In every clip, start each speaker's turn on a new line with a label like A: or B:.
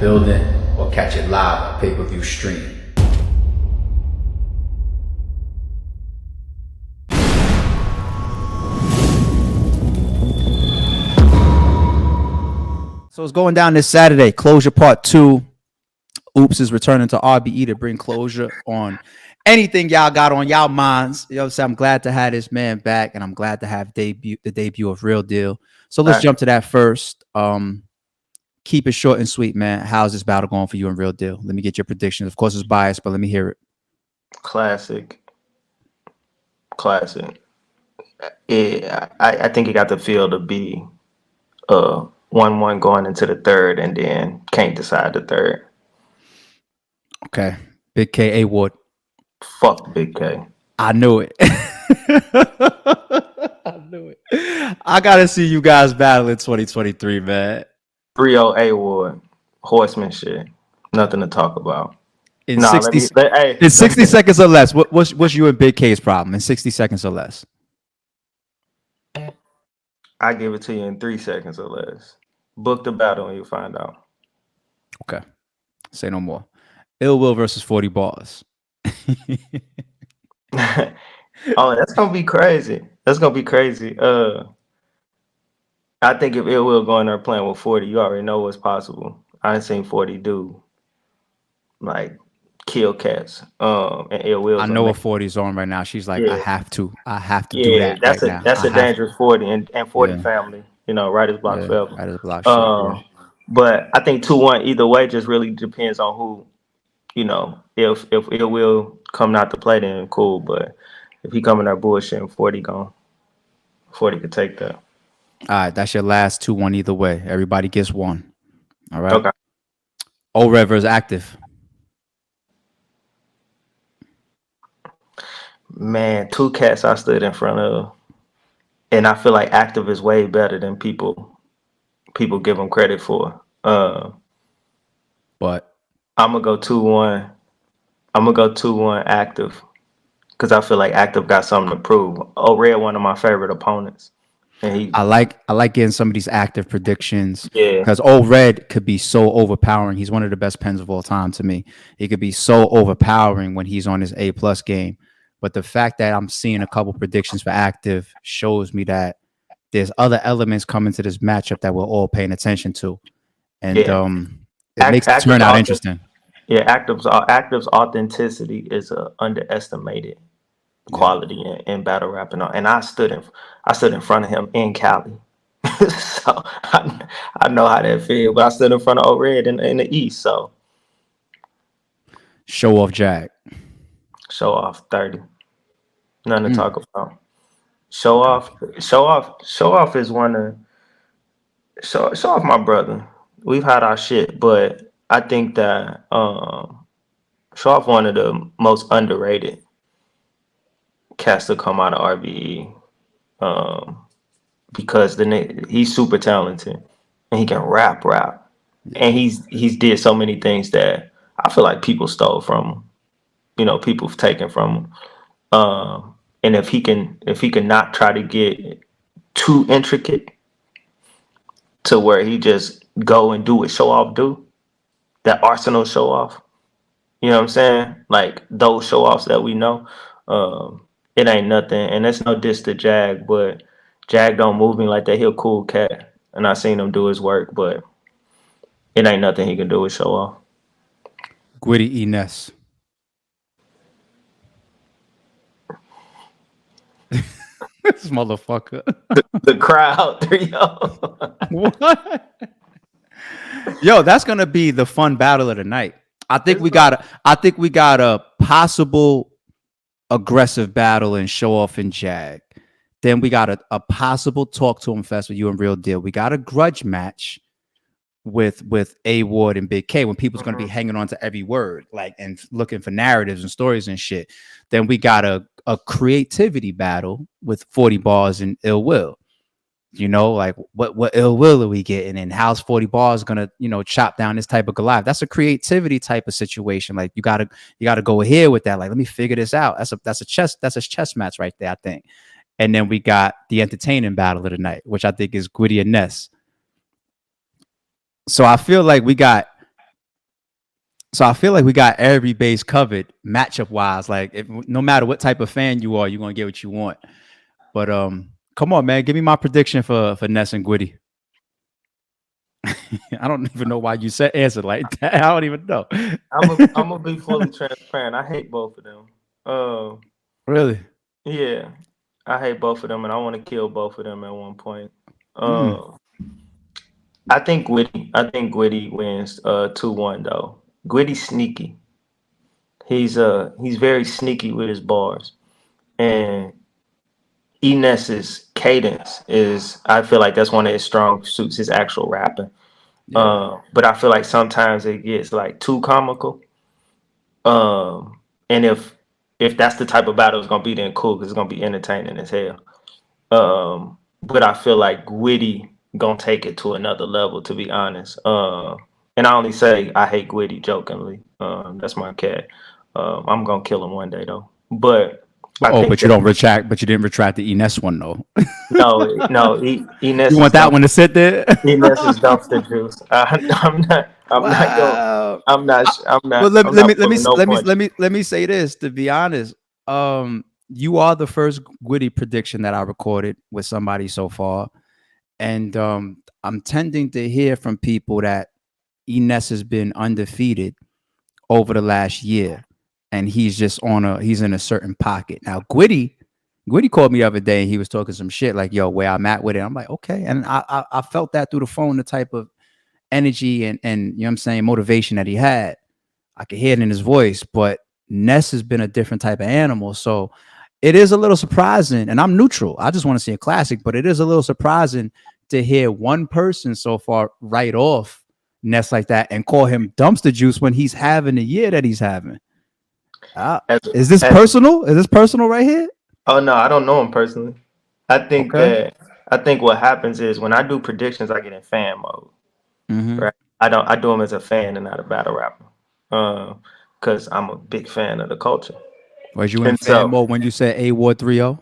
A: building or catch it live on pay-per-view stream.
B: So it's going down this Saturday. Closure Part 2. Oops is returning to RBE to bring closure on anything y'all got on y'all minds. You know what I'm saying? I'm glad to have this man back, and I'm glad to have the debut of Real Deal. So let's jump to that first. Keep it short and sweet, man. How's this battle going for you in Real Deal? Let me get your predictions. Of course, it's biased, but let me hear it.
C: Classic. Yeah, I think he got the feel to be 1-1 going into the third, and then can't decide the third.
B: Okay. Bigg K, A Wood.
C: Fuck Bigg K.
B: I knew it. I knew it. I gotta see you guys battle in 2023, man.
C: 3-0 A Ward. Horseman shit. Nothing to talk about.
B: In 60 seconds or less, what's you and Bigg K's problem? In 60 seconds or less.
C: I give it to you in 3 seconds or less. Book the battle and you'll find out.
B: Okay. Say no more. Ill Will versus 40 Bars.
C: Oh, that's gonna be crazy. That's gonna be crazy. I think if Ill Will going there playing with 40, you already know what's possible. I ain't seen 40 do like kill cats. And Ill Will.
B: I know what 40's on right now. She's like,
C: yeah.
B: I have to do that.
C: That's
B: right now.
C: That's a dangerous 40 and 40 family. You know, writer's block forever.
B: Writer's block shit,
C: but I think 2-1 either way just really depends on who. You know, if Ill Will come out to play, then cool. But if he coming there bullshitting, 40 could take that.
B: All right, that's your last 2-1 either way. Everybody gets one. All right.
C: Okay.
B: O-Red versus Active.
C: Man, two cats I stood in front of, and I feel like Active is way better than people give him credit for.
B: But
C: I'm gonna go 2-1. I'm gonna go 2-1 Active because I feel like Active got something to prove. O-Red, one of my favorite opponents, and
B: I like getting some of these Active predictions.
C: Yeah,
B: because O-Red could be so overpowering. He's one of the best pens of all time to me. He could be so overpowering when he's on his A+ game. But the fact that I'm seeing a couple predictions for Active shows me that there's other elements coming to this matchup that we're all paying attention to, and it makes it turn out interesting.
C: Yeah, Active's authenticity is a underestimated quality in battle rap, and I stood in front of him in Cali, so I know how that feels. But I stood in front of O-Red in the East, so
B: show off Jag.
C: Show off 30. Nothing to talk about. Show off is one of show off my brother. We've had our shit, but I think that show off one of the most underrated cats to come out of RBE. Because he's super talented and he can rap. And he's did so many things that I feel like people stole from him. You know, people have taken from him. And if he can not try to get too intricate to where he just go and do what show off do, that Arsenal show off, you know what I'm saying? Like those show offs that we know, it ain't nothing. And that's no diss to Jag, but Jag don't move me like that. He a cool cat, and I seen him do his work, but it ain't nothing he can do with show off.
B: Gwitty Ines. This motherfucker.
C: The crowd,
B: What? Yo, that's gonna be the fun battle of the night. I think we got a possible aggressive battle in Show Off and Jag. Then we got a possible talk to him fest with you and Real Deal. We got a grudge match with A Ward and Bigg K when people's gonna be hanging on to every word, like, and looking for narratives and stories and shit. Then we got a creativity battle with 40 Bars and Ill Will. You know, like what Ill Will are we getting, and how's 40 Bars gonna, you know, chop down this type of Goliath? That's a creativity type of situation. Like you gotta go ahead with that. Like, let me figure this out. That's a chess match right there, I think. And then we got the entertaining battle of the night, which I think is Gwitty and Ness. So I feel like we got So I feel like we got every base covered matchup wise. Like no matter what type of fan you are, you're gonna get what you want. But come on, man, give me my prediction for Ness and Gwitty. I don't even know why you said answer like that. I don't even know.
C: I'm gonna be fully transparent. I hate both of them.
B: Really?
C: Yeah, I hate both of them, and I want to kill both of them at one point. I think Gwitty wins 2-1 though. Gwitty's sneaky. He's very sneaky with his bars, and Enes's cadence is, I feel like that's one of his strong suits, his actual rapping.
B: Yeah.
C: But I feel like sometimes it gets like too comical. And if that's the type of battle it's gonna be, then cool, because it's gonna be entertaining as hell. But I feel like Gwitty gonna take it to another level, to be honest. And I only say I hate Gwitty jokingly. That's my cat. I'm gonna kill him one day though. But
B: but you don't retract. But you didn't retract the Enes one though.
C: no. Enes,
B: you want that one to sit there?
C: Enes is dumpster juice. I'm not. I'm not.
B: Well, let me say this. To be honest, you are the first Gwitty prediction that I recorded with somebody so far, and I'm tending to hear from people that Enes has been undefeated over the last year, and he's in a certain pocket now. Gwitty called me the other day and he was talking some shit like, yo, where I'm at with it. I'm like, okay. And I felt that through the phone, the type of energy and you know what I'm saying, motivation that he had. I could hear it in his voice, but Ness has been a different type of animal. So it is a little surprising, and I'm neutral. I just want to see a classic, but it is a little surprising to hear one person so far write off Ness like that and call him dumpster juice when he's having the year that he's having. Is this personal? Is this personal right here?
C: Oh no, I don't know him personally. I think what happens is when I do predictions, I get in fan mode. Mm-hmm. Right? I do them as a fan and not a battle rapper. Because I'm a big fan of the culture.
B: Was you in fan mode when you said A Ward 3-0?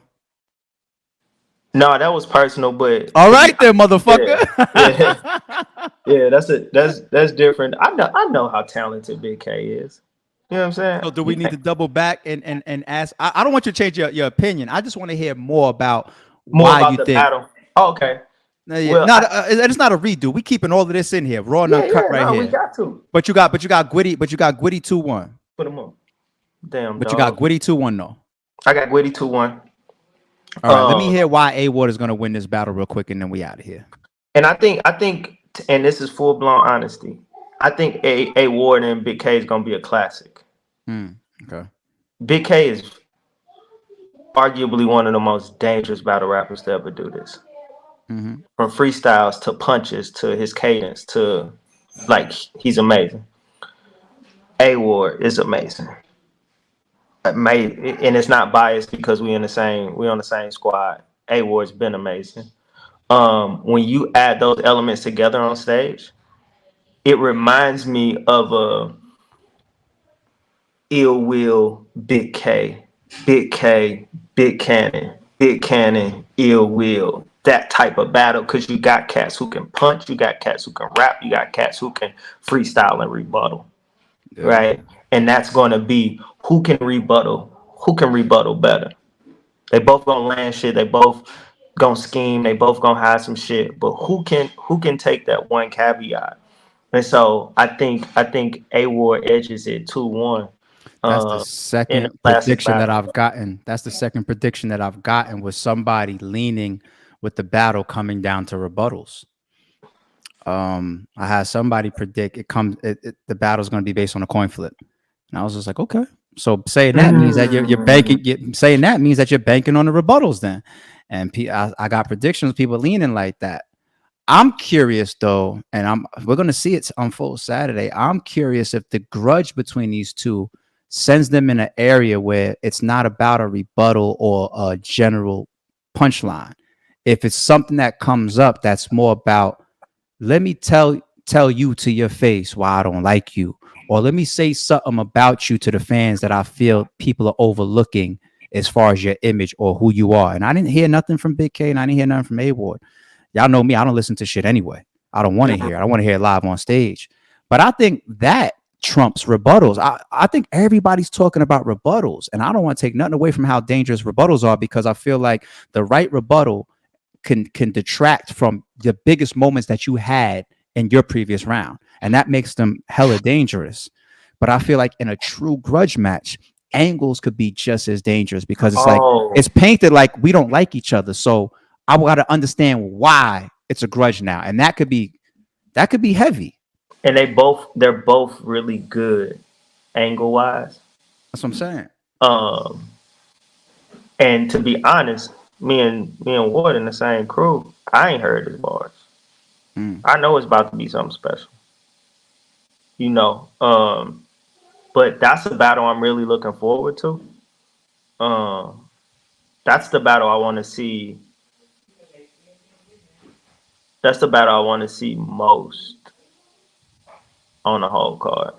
C: No, that was personal, but
B: all right then, motherfucker.
C: Yeah, that's different. I know how talented Bigg K is. You know what I'm saying?
B: So do we need to double back and ask? I don't want you to change your opinion. I just want to hear more about why you think. Battle.
C: Oh, okay.
B: Well, it's not a redo. We keeping all of this in here, raw and uncut right here.
C: We got to.
B: But you got Gwitty 2-1.
C: Put him up. Damn.
B: But you got Gwitty 2-1 though.
C: I got Gwitty 2-1.
B: All right, let me hear why A Ward is gonna win this battle real quick, and then we out of here.
C: And I think, and this is full blown honesty. I think A Ward and Bigg K is gonna be a classic.
B: Okay.
C: Bigg K is arguably one of the most dangerous battle rappers to ever do this. Mm-hmm. From freestyles to punches to his cadence to he's amazing. A Ward is amazing. And it's not biased because we're on the same squad. A Ward's been amazing. When you add those elements together on stage, it reminds me of a Ill Will, Bigg K, Big Cannon, Ill Will. That type of battle, because you got cats who can punch, you got cats who can rap, you got cats who can freestyle and rebuttal, right? And that's going to be who can rebuttal better. They both gonna land shit. They both gonna scheme. They both gonna hide some shit. But who can take that one caveat? And so I think A Ward edges it 2-1.
B: That's the second prediction that I've gotten. That's the second prediction that I've gotten with somebody leaning with the battle coming down to rebuttals. I had somebody predict the battle's going to be based on a coin flip, and I was just like, okay. So saying that means that you're banking. Saying that means that you're banking on the rebuttals then. And I got predictions, people leaning like that. I'm curious though, and we're going to see it unfold Saturday. I'm curious if the grudge between these two sends them in an area where it's not about a rebuttal or a general punchline. If it's something that comes up that's more about, let me tell you to your face why I don't like you, or let me say something about you to the fans that I feel people are overlooking as far as your image or who you are. And I didn't hear nothing from Bigg K, and I didn't hear nothing from A Ward. Y'all know me, I don't listen to shit anyway. I don't want to hear it. I want to hear it live on stage. But I think that trumps rebuttals. I think everybody's talking about rebuttals, and I don't want to take nothing away from how dangerous rebuttals are, because I feel like the right rebuttal can detract from the biggest moments that you had in your previous round, and that makes them hella dangerous. But I feel like in a true grudge match, angles could be just as dangerous, because it's like
C: Oh,
B: it's painted like we don't like each other. So I got to understand why it's a grudge now, and that could be heavy.
C: and they're both really good angle wise.
B: That's what I'm saying.
C: Um, and to be honest, me and Ward in the same crew. I ain't heard his bars.
B: Mm.
C: I know it's about to be something special. You know, but that's the battle I'm really looking forward to. That's the battle I want to see. That's the battle I want to see most on the whole card.